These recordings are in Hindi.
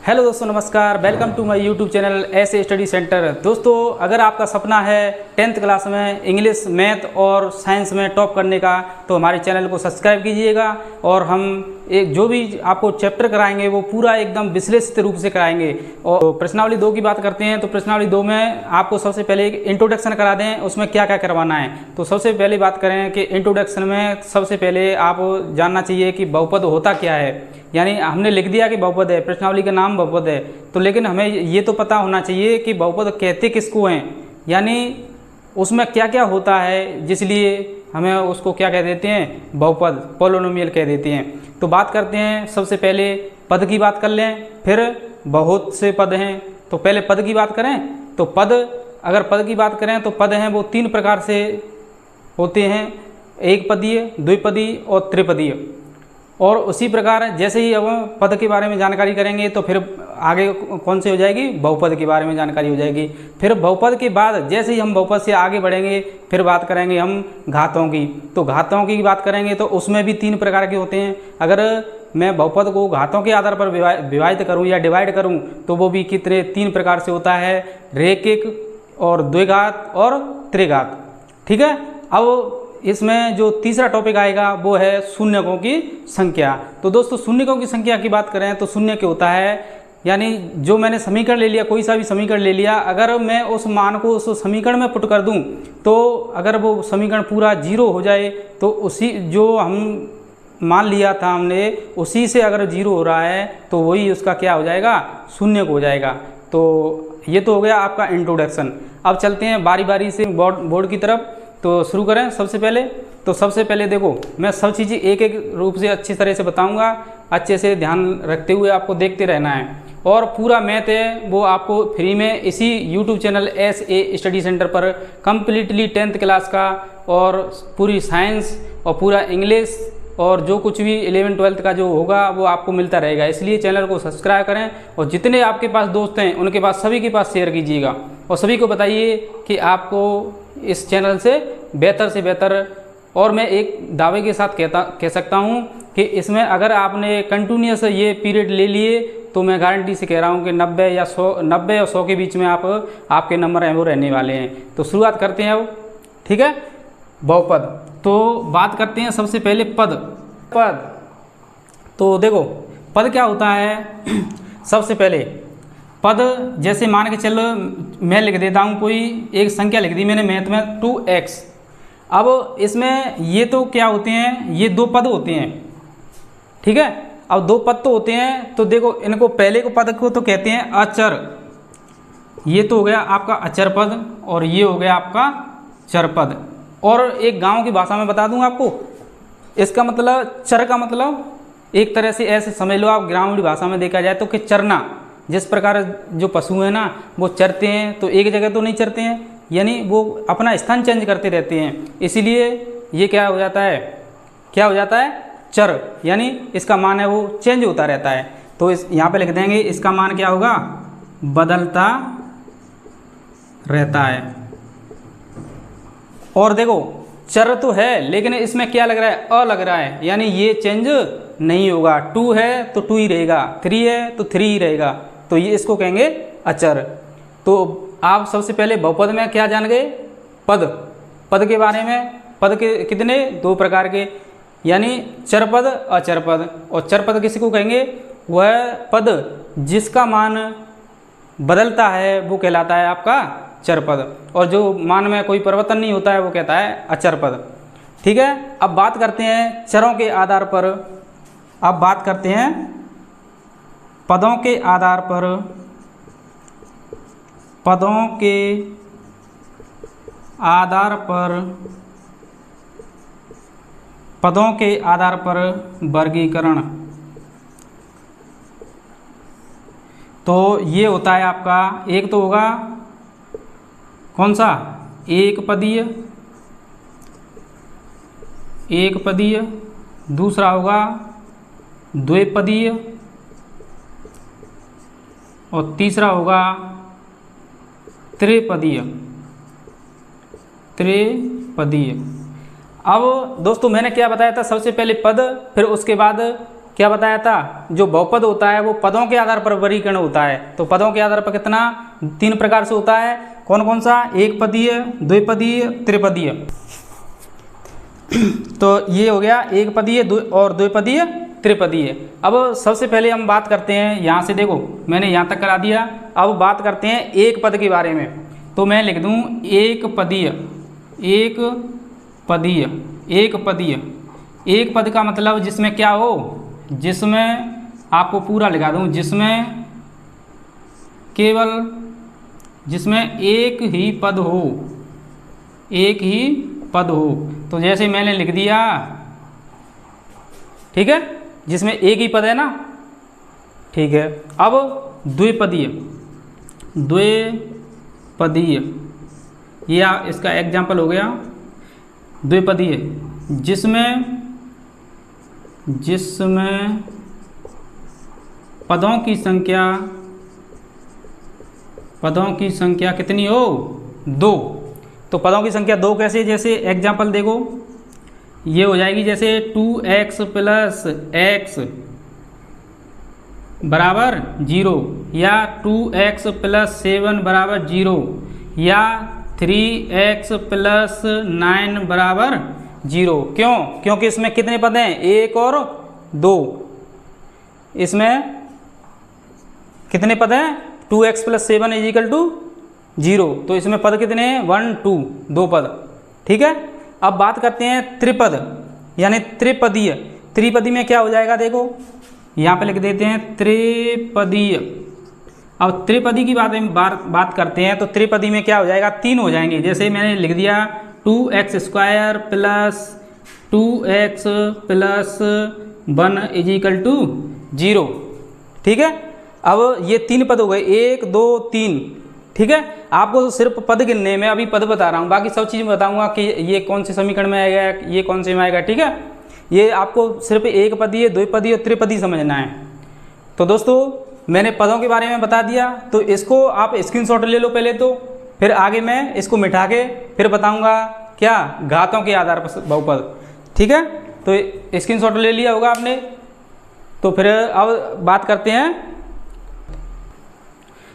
हेलो दोस्तों, नमस्कार। Welcome to my YouTube channel ऐसे स्टडी सेंटर। दोस्तों, अगर आपका सपना है 10th क्लास में इंग्लिश, मैथ और साइंस में टॉप करने का, तो हमारे चैनल को सब्सक्राइब कीजिएगा। और हम एक जो भी आपको चैप्टर कराएंगे वो पूरा एकदम विश्लेषित रूप से कराएंगे। और प्रश्नावली 2 की बात करते हैं तो प्रश्नावली 2 में आपको सबसे पहले एक इंट्रोडक्शन करा दें, उसमें क्या क्या करवाना है। तो सबसे पहले बात करें कि इंट्रोडक्शन में सबसे पहले आप जानना चाहिए कि बहुपद होता क्या है। यानी हमने लिख दिया कि बहुपद है, प्रश्नावली का नाम बहुपद है, तो लेकिन हमें ये तो पता होना चाहिए कि बहुपद कहते किसको हैं, यानी उसमें क्या क्या होता है, जिसलिए हमें उसको क्या कह देते हैं, बहुपद, पॉलिनोमियल कह देते हैं। तो बात करते हैं, सबसे पहले पद की बात कर लें, फिर बहुत से पद हैं। तो पहले पद की बात करें तो पद, अगर पद की बात करें तो पद हैं वो 3 प्रकार से होते हैं, एक पदीय, द्विपदीय और त्रिपदीय। और उसी प्रकार जैसे ही अब पद के बारे में जानकारी करेंगे तो फिर आगे कौन सी हो जाएगी, बहुपद के बारे में जानकारी हो जाएगी। फिर बहुपद के बाद जैसे ही हम बहुपद से आगे बढ़ेंगे फिर बात करेंगे हम घातों की। तो घातों की बात करेंगे तो उसमें भी 3 प्रकार के होते हैं। अगर मैं बहुपद को घातों के आधार पर विभाजित करूं या डिवाइड करूं तो वो भी कितने 3 प्रकार से होता है, रेखिक और द्विघात और त्रिघात। ठीक है। अब इसमें जो तीसरा टॉपिक आएगा वो है शून्यकों की संख्या। तो दोस्तों, शून्यकों की संख्या की बात करें तो शून्य क्या होता है, यानी जो मैंने समीकरण ले लिया, कोई सा भी समीकरण ले लिया, अगर मैं उस मान को उस समीकरण में पुट कर दूं तो अगर वो समीकरण पूरा 0 हो जाए तो उसी जो हम मान लिया था हमने, उसी से अगर 0 हो रहा है तो वही उसका क्या हो जाएगा, शून्यक हो जाएगा। तो ये तो हो गया आपका इंट्रोडक्शन। अब चलते हैं बारी बारी से बोर्ड की तरफ। तो शुरू करें। सबसे पहले देखो, मैं सब चीज़ें एक एक रूप से अच्छी तरह से बताऊंगा, अच्छे से ध्यान रखते हुए आपको देखते रहना है। और पूरा मैथ है वो आपको फ्री में इसी यूट्यूब चैनल ऐसे स्टडी सेंटर पर कम्प्लीटली 10th क्लास का और पूरी साइंस और पूरा इंग्लिश और जो कुछ भी 11th 12th का जो होगा वो आपको मिलता रहेगा। इसलिए चैनल को सब्सक्राइब करें और जितने आपके पास दोस्त हैं उनके पास, सभी के पास शेयर कीजिएगा और सभी को बताइए कि आपको इस चैनल से बेहतर और मैं एक दावे के साथ कह सकता हूं कि इसमें अगर आपने कंटिन्यूस ये पीरियड ले लिए तो मैं गारंटी से कह रहा हूं कि 90 और 100 के बीच में आपके नंबर हैं वो रहने वाले हैं। तो शुरुआत करते हैं अब। ठीक है। बहुपद, तो बात करते हैं सबसे पहले पद। तो देखो, पद क्या होता है। सबसे पहले पद, जैसे मान के चलो मैं लिख देता हूँ, कोई एक संख्या लिख दी मैंने मैथ में 2x। अब इसमें ये तो क्या होते हैं, ये 2 पद होते हैं। ठीक है। अब 2 पद तो होते हैं, तो देखो इनको पहले को पद को तो कहते हैं अचर। ये तो हो गया आपका अचर पद और ये हो गया आपका चर पद। और एक गांव की भाषा में बता दूं आपको, इसका मतलब चर का मतलब एक तरह से ऐसे समझ लो आप, ग्रामीण भाषा में देखा जाए तो कि चरना। जिस प्रकार जो पशु हैं ना वो चरते हैं तो एक जगह तो नहीं चरते हैं, यानी वो अपना स्थान चेंज करते रहते हैं। इसीलिए ये क्या हो जाता है, चर, यानी इसका मान है वो चेंज होता रहता है। तो इस यहाँ पे लिख देंगे, इसका मान क्या होगा, बदलता रहता है। और देखो, चर तो है लेकिन इसमें क्या लग रहा है, अ लग रहा है, यानी ये चेंज नहीं होगा। 2 है तो 2 ही रहेगा, 3 है तो 3 ही रहेगा। तो ये इसको कहेंगे अचर। तो आप सबसे पहले बहुपद में क्या जान गए, पद के बारे में। पद के कितने, 2 प्रकार के, यानी चरपद, अचरपद। और चरपद किसी को कहेंगे, वह पद जिसका मान बदलता है वो कहलाता है आपका चरपद, और जो मान में कोई परिवर्तन नहीं होता है वो कहता है अचरपद। ठीक है। अब बात करते हैं चरों के आधार पर। अब बात करते हैं पदों के आधार पर। पदों के आधार पर वर्गीकरण। तो ये होता है आपका, एक तो होगा कौन सा, एक पदीय, दूसरा होगा द्विपदीय और तीसरा होगा त्रिपदीय। अब दोस्तों मैंने क्या बताया था, सबसे पहले पद, फिर उसके बाद क्या बताया था, जो बहुपद होता है वो पदों के आधार पर वर्गीकरण होता है। तो पदों के आधार पर कितना, 3 प्रकार से होता है। कौन कौन सा, एक पदीय, द्विपदीय, त्रिपदीय। तो ये हो गया एक पदीय और द्विपदीय, त्रिपदीय। अब सबसे पहले हम बात करते हैं, यहाँ से देखो मैंने यहाँ तक करा दिया। अब बात करते हैं एक पद के बारे में। तो मैं लिख दूँ एक पदीय, एक पदीय, एक पदीय। एक पद का मतलब जिसमें क्या हो, जिसमें आपको पूरा लिखा दूँ, जिसमें केवल, जिसमें एक ही पद हो, एक ही पद हो। तो जैसे मैंने लिख दिया, ठीक है, जिसमें एक ही पद है ना, ठीक है। अब द्विपदीय, द्विपदीय, ये इसका एग्जाम्पल हो गया द्विपदीय, जिसमें पदों की संख्या कितनी हो, 2। तो पदों की संख्या 2 कैसे, जैसे एग्जाम्पल देखो, ये हो जाएगी जैसे 2x + x बराबर 0, या 2x + 7 बराबर 0, या 3x + 9 बराबर 0। क्यों, क्योंकि इसमें कितने पद हैं, 1 और 2। इसमें कितने पद हैं, 2x + 7 = 0। तो इसमें पद कितने हैं, 1 2, 2 पद, ठीक है। अब बात करते हैं त्रिपद यानी त्रिपदीय। त्रिपदी में क्या हो जाएगा, देखो यहाँ पे लिख देते हैं त्रिपदीय। अब त्रिपदी की बात करते हैं, तो त्रिपदी में क्या हो जाएगा, 3 हो जाएंगे। जैसे मैंने लिख दिया 2x² + 2x + 1 = 0, ठीक है। अब ये 3 पद हो गए, 1 2 3, ठीक है। आपको तो सिर्फ पद गिनने में अभी पद बता रहा हूँ, बाकी सब चीज़ बताऊंगा कि ये कौन से समीकरण में आएगा, ये कौन से में आएगा, ठीक है। ये आपको सिर्फ एक पदीय, द्विपदीय और त्रिपदी समझना है। तो दोस्तों मैंने पदों के बारे में बता दिया, तो इसको आप स्क्रीनशॉट ले लो पहले, तो फिर आगे मैं इसको मिटा के फिर बताऊंगा क्या, घातों के आधार पर बहुपद, ठीक है। तो स्क्रीनशॉट ले लिया होगा आपने। तो फिर अब बात करते हैं,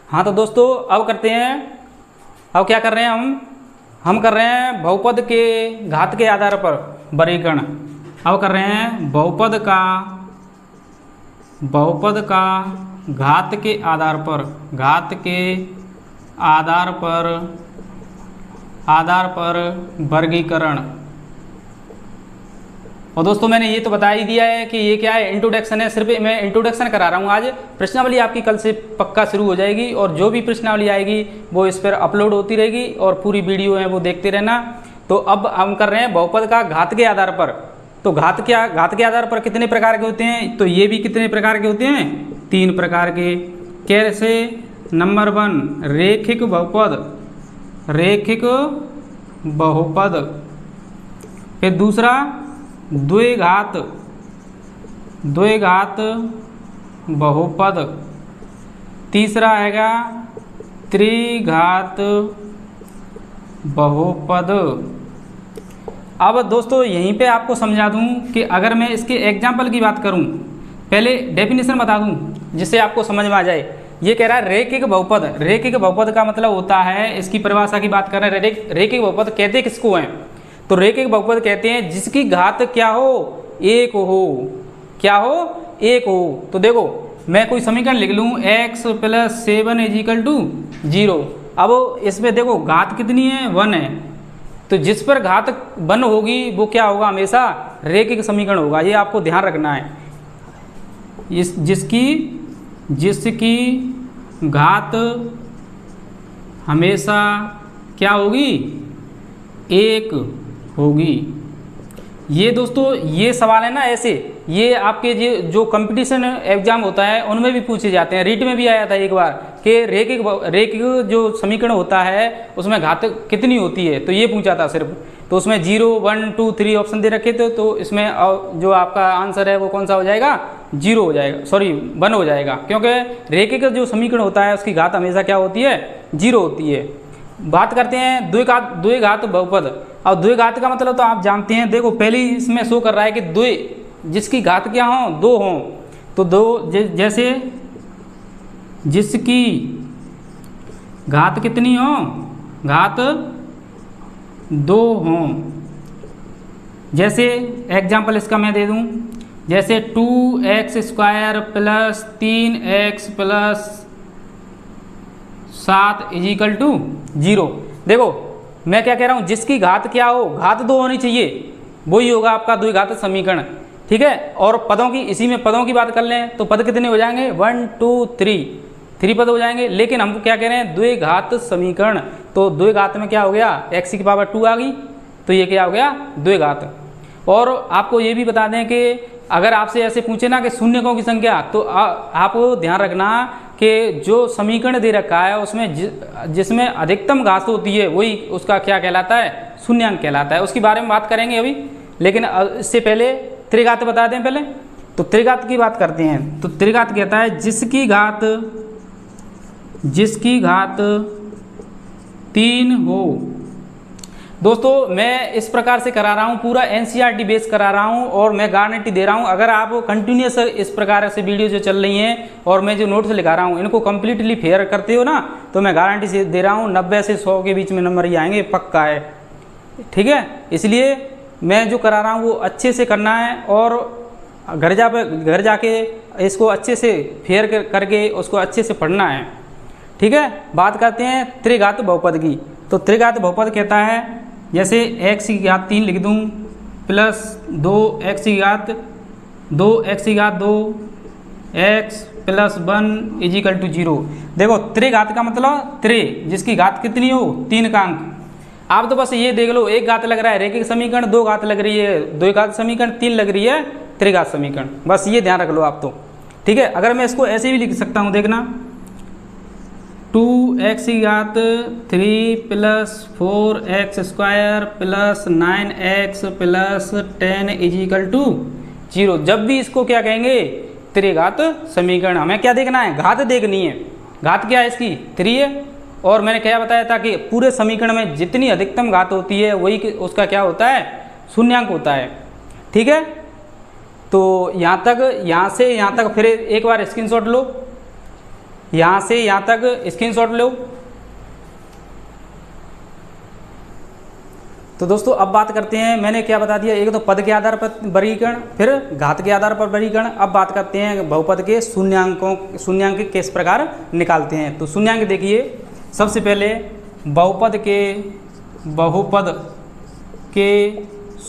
हाँ तो दोस्तों अब करते हैं, अब क्या कर रहे हैं हम कर रहे हैं बहुपद के घात के आधार पर वर्गीकरण। अब कर रहे हैं बहुपद का घात के आधार पर वर्गीकरण। और दोस्तों मैंने ये तो बता ही दिया है कि ये क्या है, इंट्रोडक्शन है, सिर्फ मैं इंट्रोडक्शन करा रहा हूँ आज। प्रश्नावली आपकी कल से पक्का शुरू हो जाएगी, और जो भी प्रश्नावली आएगी वो इस पर अपलोड होती रहेगी, और पूरी वीडियो है वो देखते रहना। तो अब हम कर रहे हैं बहुपद का घात के आधार पर। तो घात के आधार पर कितने प्रकार के होते हैं, तो ये भी कितने प्रकार के होते हैं, 3 प्रकार के। कैसे, नंबर 1 रेखिक बहुपद, फिर दूसरा द्विघात बहुपद, तीसरा हैगा त्रिघात बहुपद। अब दोस्तों यहीं पे आपको समझा दूं कि अगर मैं इसके एग्जाम्पल की बात करूं, पहले डेफिनेशन बता दूं जिससे आपको समझ में आ जाए। ये कह रहा है रेखिक बहुपद। रेखिक बहुपद का मतलब होता है, इसकी परिभाषा की बात कर रहे हैं, रेखिक बहुपद कहते किसको हैं, तो रेखिक बहुपद कहते हैं जिसकी घात क्या हो, 1 हो। क्या हो, 1 हो। तो देखो मैं कोई समीकरण लिख लूँ, x + 7 = 0। अब इसमें देखो घात कितनी है, 1 है। तो जिस पर घात 1 होगी वो क्या होगा, हमेशा रेखिक समीकरण होगा। ये आपको ध्यान रखना है। जिसकी घात हमेशा क्या होगी, 1 होगी। ये दोस्तों ये सवाल है ना, ऐसे ये आपके जो कंपटीशन एग्जाम होता है उनमें भी पूछे जाते हैं। रीट में भी आया था एक बार कि रेखिक जो समीकरण होता है उसमें घात कितनी होती है, तो ये पूछा था सिर्फ। तो उसमें 0 1 2 3 ऑप्शन दे रखे थे, तो इसमें जो आपका आंसर है वो कौन सा हो जाएगा, 0 हो जाएगा, सॉरी 1 हो जाएगा, क्योंकि रेखिक जो समीकरण होता है उसकी घात हमेशा क्या होती है, 0 होती है। बात करते हैं द्विघात बहुपद। अब द्विघात का मतलब तो आप जानते हैं, देखो पहले इसमें शो कर रहा है कि जिसकी घात क्या हो, 2 हों, तो 2 जैसे जिसकी घात कितनी हो, घात 2 हों। जैसे एग्जाम्पल इसका मैं दे दूं, जैसे 2x² प्लस 3x प्लस 7 = 0। देखो मैं क्या कह रहा हूँ, जिसकी घात क्या हो, घात 2 होनी चाहिए, वही होगा आपका द्विघात समीकरण। ठीक है, और पदों की, इसी में पदों की बात कर लें तो पद कितने हो जाएंगे, 1 2 3 पद हो जाएंगे। लेकिन हमको क्या कह रहे हैं, द्विघात समीकरण, तो द्विघात में क्या हो गया, x⁻² आ गई, तो ये क्या हो गया, द्विघात। और आपको ये भी बता दें कि अगर आपसे ऐसे पूछे ना कि शून्यकों की संख्या, तो आप ध्यान रखना कि जो समीकरण दे रखा है उसमें जिसमें अधिकतम घात होती है वही उसका क्या कहलाता है, शून्यांक कहलाता है। उसके बारे में बात करेंगे अभी, लेकिन इससे पहले त्रिघात बता दें पहले। तो त्रिघात की बात करते हैं, तो त्रिघात कहता है जिसकी घात 3 हो। दोस्तों मैं इस प्रकार से करा रहा हूँ, पूरा NCERT बेस करा रहा हूँ, और मैं गारंटी दे रहा हूँ अगर आप कंटिन्यूस इस प्रकार से वीडियो जो चल रही हैं और मैं जो नोट्स लिखा रहा हूँ इनको कम्प्लीटली फेयर करते हो ना, तो मैं गारंटी से दे रहा हूँ 90 से 100 के बीच में नंबर ही आएंगे, पक्का है। ठीक है, इसलिए मैं जो करा रहा हूँ वो अच्छे से करना है, और घर जाके इसको अच्छे से फेयर करके उसको अच्छे से पढ़ना है। ठीक है, बात करते हैं त्रिघात बहुपद की। तो त्रिघात बहुपद कहता है जैसे x⁻³ लिख दूँ प्लस 2x⁻² x प्लस 1 = 0। देखो त्रिघात का मतलब जिसकी घात कितनी हो, 3 का अंक। आप तो बस ये देख लो, एक घात लग रहा है रैखिक समीकरण, 2 घात लग रही है द्विघात समीकरण, 3 लग रही है त्रिघात समीकरण, बस ये ध्यान रख लो आप तो। ठीक है, अगर मैं इसको ऐसे भी लिख सकता हूँ, देखना 2x⁻³ plus 4x² plus 9x plus 10 = 0। जब भी इसको क्या कहेंगे, त्रिघात समीकरण। हमें क्या देखना है, घात देखनी है। घात क्या है इसकी, 3 है, और मैंने क्या बताया था कि पूरे समीकरण में जितनी अधिकतम घात होती है वही उसका क्या होता है, शून्यांक होता है। ठीक है, तो यहाँ से यहाँ तक फिर एक बार स्क्रीनशॉट लो, यहाँ से यहाँ तक स्क्रीनशॉट लो। तो दोस्तों अब बात करते हैं, मैंने क्या बता दिया, एक तो पद के आधार पर वर्गीकरण, फिर घात के आधार पर वर्गीकरण। अब बात करते हैं बहुपद के शून्यांक किस प्रकार निकालते हैं। तो शून्यांक देखिए, सबसे पहले बहुपद के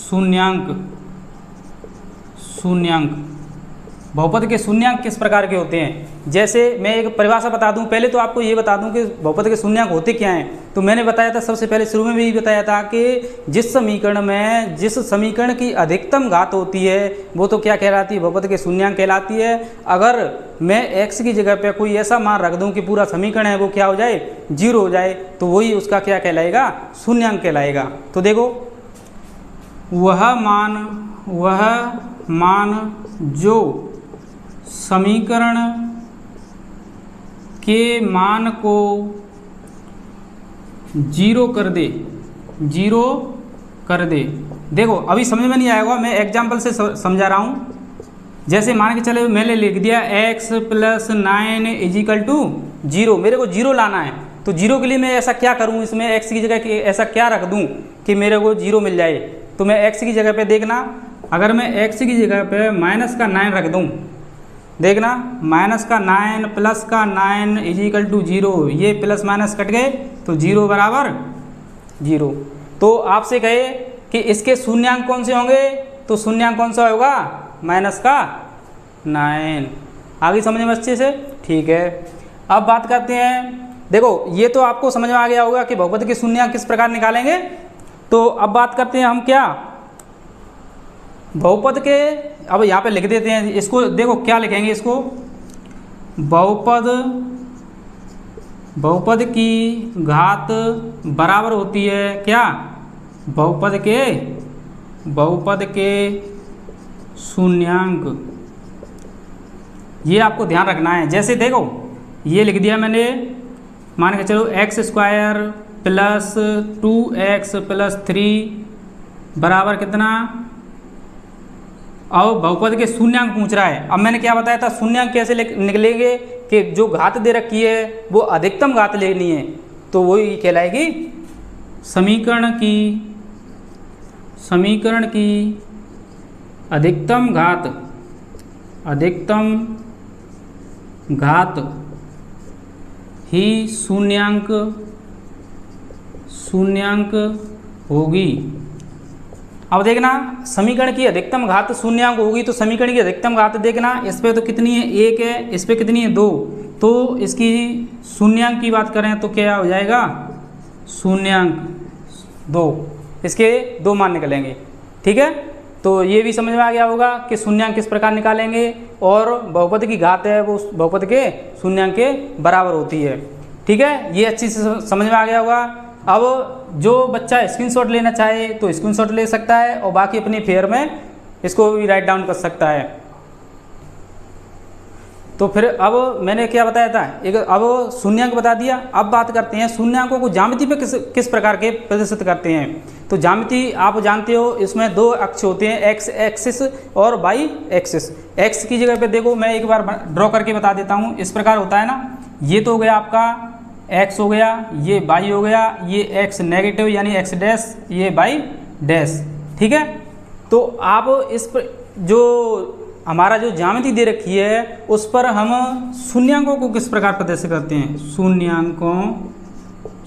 शून्यांक बहुपद के शून्यांक किस प्रकार के होते हैं। जैसे मैं एक परिभाषा बता दूं, पहले तो आपको ये बता दूं कि बहुपद के शून्यांक होते क्या हैं। तो मैंने बताया था सबसे पहले शुरू में भी बताया था कि जिस समीकरण की अधिकतम घात होती है वो तो क्या कहलाती है, बहुपद के शून्यांक कहलाती है। अगर मैं x की जगह पे कोई ऐसा मान रख दूं कि पूरा समीकरण है वो क्या हो जाए, 0 हो जाए, तो वही उसका क्या कहलाएगा, शून्यांक कहलाएगा। तो देखो वह मान जो समीकरण के मान को 0 कर दे। देखो अभी समझ में नहीं आएगा, मैं एग्जाम्पल से समझा रहा हूँ। जैसे मान के चले मैंने लिख दिया x प्लस 9 = 0, मेरे को 0 लाना है। तो 0 के लिए मैं ऐसा क्या करूँ, इसमें x की जगह ऐसा क्या रख दूँ कि मेरे को 0 मिल जाए। तो मैं x की जगह पे देखना, अगर मैं x की जगह पे -9 रख दूँ, देखना -9 प्लस का 9 = 0, ये प्लस माइनस कट गए तो 0 बराबर 0। तो आपसे कहे कि इसके शून्यांक कौन से होंगे, तो शून्यांक कौन सा होगा, -9। आगे समझ में अच्छे से, ठीक है। अब बात करते हैं, देखो ये तो आपको समझ में आ गया होगा कि बहुपद के शून्यांक किस प्रकार निकालेंगे। तो अब बात करते हैं हम क्या, बहुपद के, अब यहाँ पे लिख देते हैं इसको। देखो क्या लिखेंगे इसको, बहुपद की घात बराबर होती है क्या, बहुपद के शून्यांक। ये आपको ध्यान रखना है। जैसे देखो ये लिख दिया मैंने, मान के चलो x² प्लस 2x प्लस 3 बराबर कितना अब बहुपद के शून्यांक पूछ रहा है। अब मैंने क्या बताया था, शून्यांक कैसे निकलेंगे कि जो घात दे रखी है वो अधिकतम घात लेनी है, तो वही कहलाएगी समीकरण की अधिकतम घात ही शून्यांक होगी। अब देखना समीकरण की अधिकतम घात शून्यांक होगी, तो समीकरण की अधिकतम घात देखना, इस पे तो कितनी है 1 है, इस पे कितनी है 2, तो इसकी शून्यांक की बात करें तो क्या हो जाएगा शून्यांक 2, इसके 2 मान निकलेंगे। ठीक है, तो ये भी समझ में आ गया होगा कि शून्यांक किस प्रकार निकालेंगे, और बहुपद की घात है वो बहुपद के शून्यांक के बराबर होती है। ठीक है, ये अच्छी से समझ में आ गया होगा। अब जो बच्चा स्क्रीनशॉट लेना चाहे तो स्क्रीनशॉट ले सकता है, और बाकी अपनी फेयर में इसको भी राइट डाउन कर सकता है। तो फिर अब मैंने क्या बताया था, एक अब शून्यांक बता दिया। अब बात करते हैं शून्यांकों को ज्यामिति पे किस प्रकार के प्रदर्शित करते हैं। तो ज्यामिति आप जानते हो, इसमें 2 अक्ष होते हैं, एक्स एक्सिस और वाई एक्सिस। एक्स की जगह पे देखो मैं एक बार ड्रॉ करके बता देता हूँ। इस प्रकार होता है ना, ये तो हो गया आपका x हो गया, ये y हो गया, ये x नेगेटिव यानी x डैश, ये y डैश। ठीक है, तो आप इस पर जो हमारा जो ज्यामिति दे रखी है उस पर हम शून्यांकों को किस प्रकार प्रदर्शित करते हैं।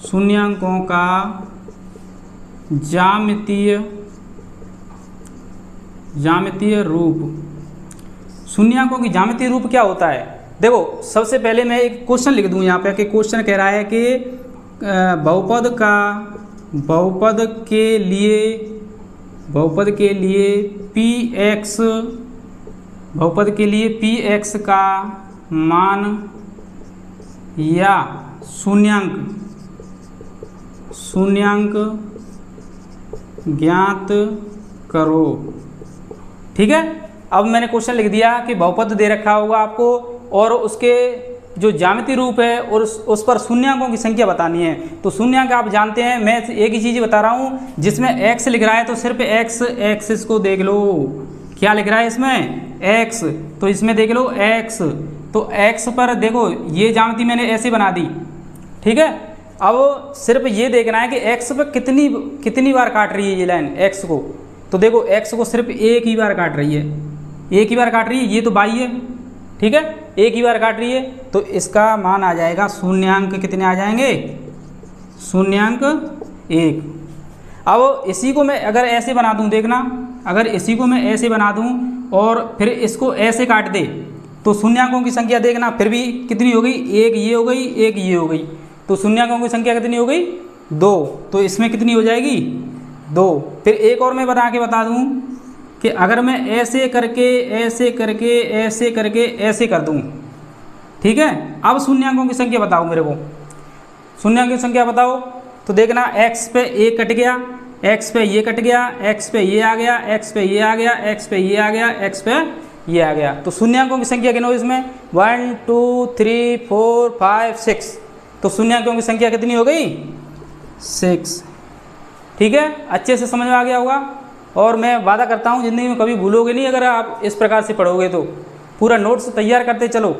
शून्यांकों का ज्यामितीय रूप। शून्यांकों की ज्यामितीय रूप क्या होता है, देखो सबसे पहले मैं एक क्वेश्चन लिख दूं यहाँ पे कि क्वेश्चन कह रहा है कि बहुपद के लिए px का मान या शून्यांक ज्ञात करो। ठीक है, अब मैंने क्वेश्चन लिख दिया कि बहुपद दे रखा होगा आपको, और उसके जो ज्यामितीय रूप है और उस पर शून्यांकों की संख्या बतानी है। तो शून्यांक आप जानते हैं, मैं एक ही चीज़ बता रहा हूँ, जिसमें x लिख रहा है तो सिर्फ x एक्सिस को देख लो, क्या लिख रहा है इसमें x, तो इसमें देख लो x, तो x पर देखो ये ज्यामिति मैंने ऐसे बना दी। ठीक है, अब सिर्फ ये देखना है कि x पर कितनी बार काट रही है ये लाइन x को। तो देखो x को सिर्फ एक ही बार काट रही है, एक ही बार काट रही है, ये तो y है। ठीक है, एक ही बार काट रही है, तो इसका मान आ जाएगा शून्यांक, कितने आ जाएंगे शून्यांक 1। अब इसी को मैं अगर ऐसे बना दूं, देखना अगर इसी को मैं ऐसे बना दूं और फिर इसको ऐसे काट दे, तो शून्यांकों की संख्या देखना फिर भी कितनी हो गई, एक ये हो गई, एक ये हो गई, तो शून्यांकों की संख्या कितनी हो गई 2, तो इसमें कितनी हो जाएगी 2। फिर एक और मैं बना के बता दूं कि अगर मैं ऐसे करके ऐसे कर दूं, ठीक है, अब शून्यांकों की संख्या बताओ मेरे को, शून्यांकों की संख्या बताओ। तो देखना x पे 1 कट गया, x पे ये कट गया, x पे ये आ गया, x पे ये आ गया, x पे ये आ गया, x पे ये आ गया, तो शून्यांकों की संख्या गिनो इसमें 1 2 3 4 5 6, तो शून्यांकों की संख्या कितनी हो गई 6। ठीक है, अच्छे से समझ में आ गया होगा, और मैं वादा करता हूँ ज़िंदगी में कभी भूलोगे नहीं अगर आप इस प्रकार से पढ़ोगे तो। पूरा नोट्स तैयार करते चलो।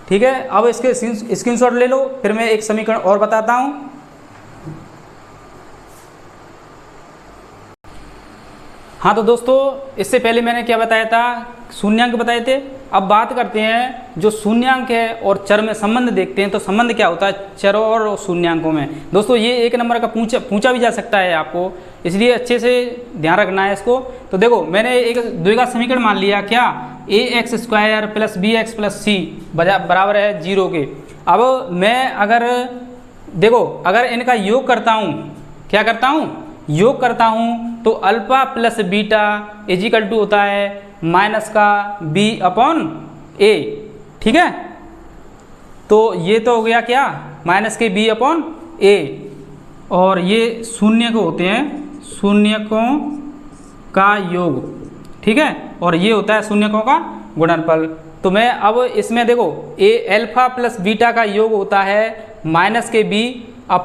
ठीक है, अब इसके स्क्रीनशॉट ले लो, फिर मैं एक समीकरण और बताता हूँ। हाँ, तो दोस्तों इससे पहले मैंने क्या बताया था, शून्यांक बताए थे। अब बात करते हैं जो शून्यांक है और चर में संबंध देखते हैं, तो संबंध क्या होता है चरों और शून्यांकों में। दोस्तों ये 1 नंबर का पूछा भी जा सकता है आपको, इसलिए अच्छे से ध्यान रखना है इसको। तो देखो मैंने एक द्विघात समीकरण मान लिया, क्या ax² + bx + c बराबर है 0 के। अब मैं अगर देखो अगर इनका योग करता हूँ, क्या करता हूँ, योग करता हूँ, तो अल्फा प्लस बीटा = होता है -b/a। ठीक है, तो ये तो हो गया क्या -b/a, और ये शून्य को होते हैं शून्यकों का योग। ठीक है, और ये होता है शून्यकों का गुणनफल। तो मैं अब इसमें देखो अल्फा प्लस बीटा का योग होता है -b/a।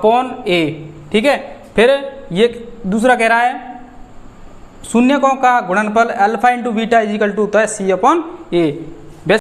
ठीक है, फिर ये दूसरा कह रहा है शून्यकों का गुणनफल alpha into beta is equal to होता है सी अपॉन ए।